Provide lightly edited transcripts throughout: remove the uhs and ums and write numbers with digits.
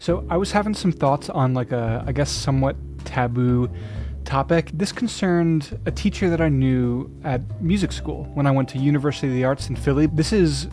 So I was having some thoughts on like a, I guess, somewhat taboo topic. This concerned a teacher that I knew at music school when I went to University of the Arts in Philly. This is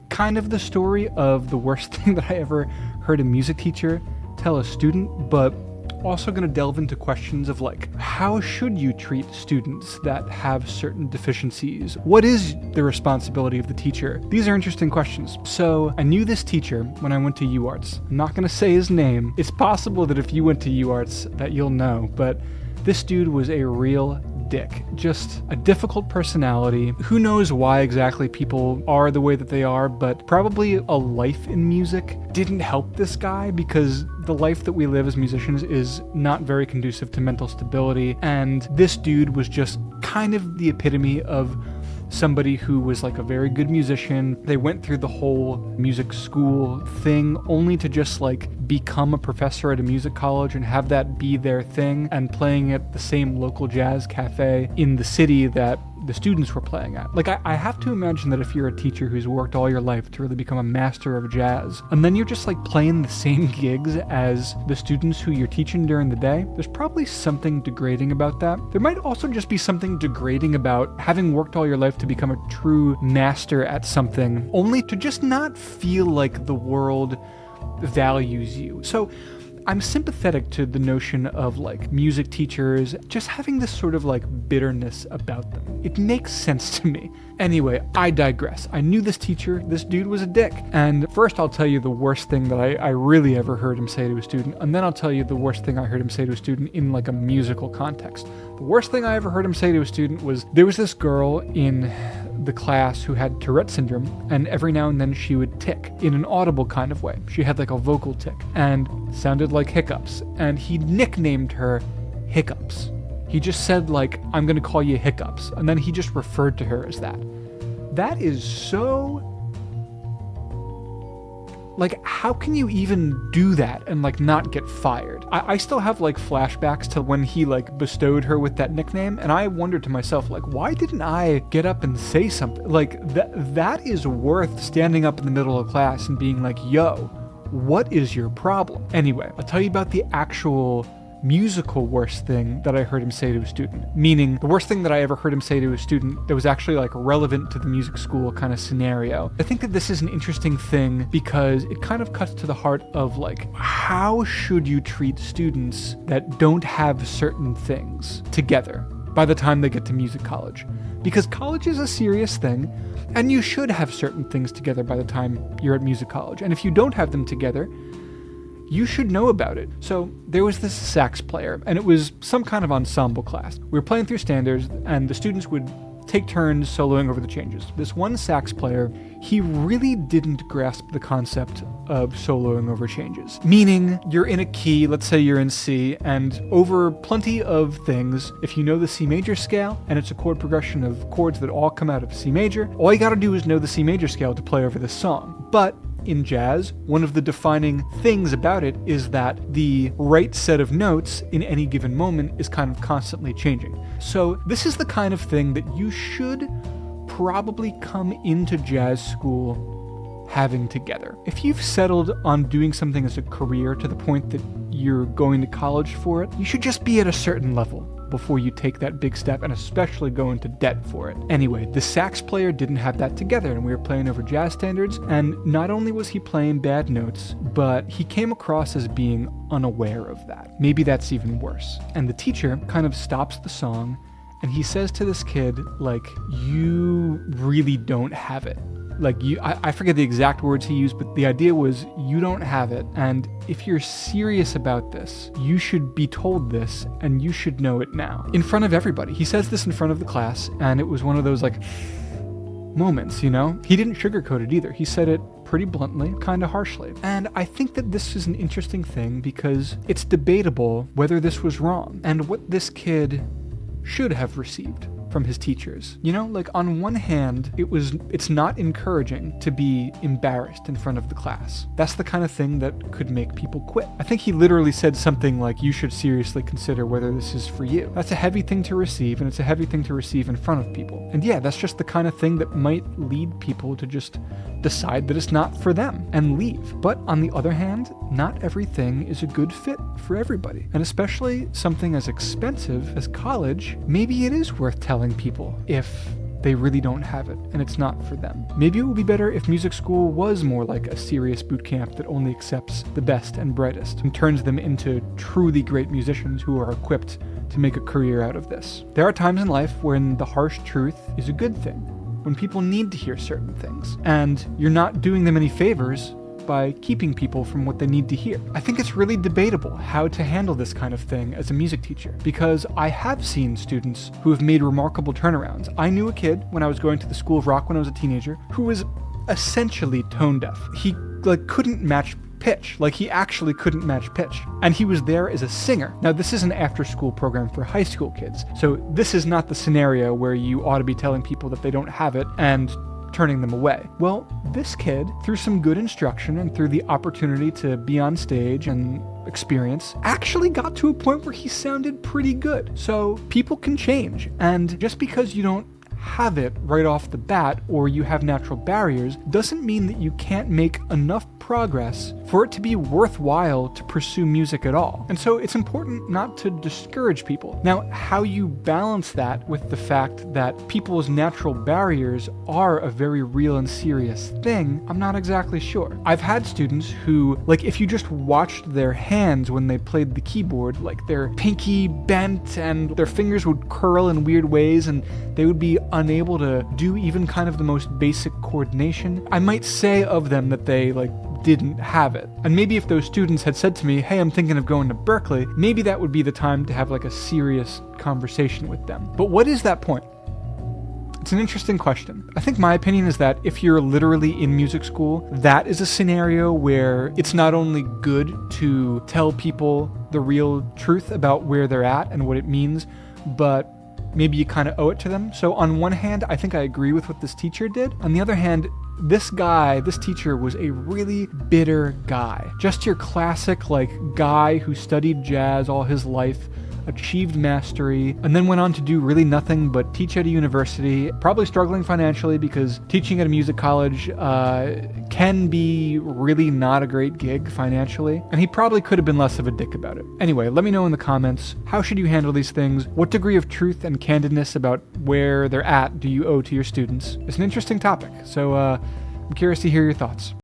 kind of the story of the worst thing that I ever heard a music teacher tell a student, but also going to delve into questions of like, how should you treat students that have certain deficiencies? What is the responsibility of the teacher? These are interesting questions. So I knew this teacher when I went to UArts. I'm not going to say his name. It's possible that if you went to UArts that you'll know, but this dude was a real dick. Just a difficult personality. Who knows why exactly people are the way that they are, but probably a life in music didn't help this guy, because the life that we live as musicians is not very conducive to mental stability, and this dude was just kind of the epitome of somebody who was like a very good musician. They went through the whole music school thing only to just like become a professor at a music college and have that be their thing, and playing at the same local jazz cafe in the city that the students were playing at. Like, I have to imagine that if you're a teacher who's worked all your life to really become a master of jazz, and then you're just like playing the same gigs as the students who you're teaching during the day, there's probably something degrading about that. There might also just be something degrading about having worked all your life to become a true master at something, only to just not feel like the world values you. So I'm sympathetic to the notion of like music teachers just having this sort of like bitterness about them. It makes sense to me. Anyway, I digress. I knew this teacher. This dude was a dick. And first I'll tell you the worst thing that I really ever heard him say to a student, and then I'll tell you the worst thing I heard him say to a student in like a musical context. The worst thing I ever heard him say to a student was, there was this girl in the class who had Tourette syndrome, and every now and then she would tick in an audible kind of way. She had like a vocal tick and sounded like hiccups, and he nicknamed her Hiccups. He just said like, I'm gonna call you Hiccups, and then he just referred to her as that. That is so... like, how can you even do that and like not get fired? I still have like flashbacks to when he like bestowed her with that nickname, and I wondered to myself, like, why didn't I get up and say something? Like, that is worth standing up in the middle of class and being like, yo, what is your problem? Anyway, I'll tell you about the actual musical worst thing that I heard him say to a student, meaning the worst thing that I ever heard him say to a student that was actually like relevant to the music school kind of scenario. I think that this is an interesting thing because it kind of cuts to the heart of like, how should you treat students that don't have certain things together by the time they get to music college? Because college is a serious thing, and you should have certain things together by the time you're at music college. And if you don't have them together, you should know about it. So there was this sax player, and it was some kind of ensemble class. We were playing through standards, and the students would take turns soloing over the changes. This one sax player, he really didn't grasp the concept of soloing over changes. Meaning, you're in a key, let's say you're in C, and over plenty of things, if you know the C major scale, and it's a chord progression of chords that all come out of C major, all you gotta do is know the C major scale to play over this song. But in jazz, one of the defining things about it is that the right set of notes in any given moment is kind of constantly changing. So this is the kind of thing that you should probably come into jazz school having together. If you've settled on doing something as a career to the point that you're going to college for it, you should just be at a certain level before you take that big step, and especially go into debt for it. Anyway, the sax player didn't have that together, and we were playing over jazz standards, and not only was he playing bad notes, but he came across as being unaware of that. Maybe that's even worse. And the teacher kind of stops the song, and he says to this kid, like, you really don't have it. Like, I forget the exact words he used, but the idea was, you don't have it, and if you're serious about this, you should be told this, and you should know it now. In front of everybody. He says this in front of the class, and it was one of those, like, moments, you know? He didn't sugarcoat it either. He said it pretty bluntly, kind of harshly. And I think that this is an interesting thing because it's debatable whether this was wrong, and what this kid should have received. from his teachers. You know, like on one hand, it's not encouraging to be embarrassed in front of the class. That's the kind of thing that could make people quit. I think he literally said something like, you should seriously consider whether this is for you. That's a heavy thing to receive, and it's a heavy thing to receive in front of people. And yeah, that's just the kind of thing that might lead people to just decide that it's not for them and leave. But on the other hand, not everything is a good fit for everybody. And especially something as expensive as college, maybe it is worth telling people if they really don't have it and it's not for them. Maybe it would be better if music school was more like a serious boot camp that only accepts the best and brightest and turns them into truly great musicians who are equipped to make a career out of this. There are times in life when the harsh truth is a good thing, when people need to hear certain things, and you're not doing them any favors by keeping people from what they need to hear. I think it's really debatable how to handle this kind of thing as a music teacher, because I have seen students who have made remarkable turnarounds. I knew a kid when I was going to the School of Rock when I was a teenager who was essentially tone deaf. He couldn't match pitch. He actually couldn't match pitch. And he was there as a singer. Now, this is an after-school program for high school kids, so this is not the scenario where you ought to be telling people that they don't have it and turning them away. Well, this kid, through some good instruction and through the opportunity to be on stage and experience, actually got to a point where he sounded pretty good. So people can change, and just because you don't have it right off the bat or you have natural barriers doesn't mean that you can't make enough progress for it to be worthwhile to pursue music at all. And so it's important not to discourage people. Now, how you balance that with the fact that people's natural barriers are a very real and serious thing, I'm not exactly sure. I've had students who, if you just watched their hands when they played the keyboard, their pinky bent and their fingers would curl in weird ways and they would be unable to do even kind of the most basic coordination. I might say of them that they didn't have it. And maybe if those students had said to me, hey, I'm thinking of going to Berklee, maybe that would be the time to have a serious conversation with them. But what is that point? It's an interesting question. I think my opinion is that if you're literally in music school, that is a scenario where it's not only good to tell people the real truth about where they're at and what it means, but maybe you kind of owe it to them. So on one hand, I think I agree with what this teacher did. On the other hand, this teacher was a really bitter guy. Just your classic guy who studied jazz all his life, achieved mastery, and then went on to do really nothing but teach at a university, probably struggling financially because teaching at a music college can be really not a great gig financially, and he probably could have been less of a dick about it. Anyway, let me know in the comments, how should you handle these things? What degree of truth and candidness about where they're at do you owe to your students? It's an interesting topic, so I'm curious to hear your thoughts.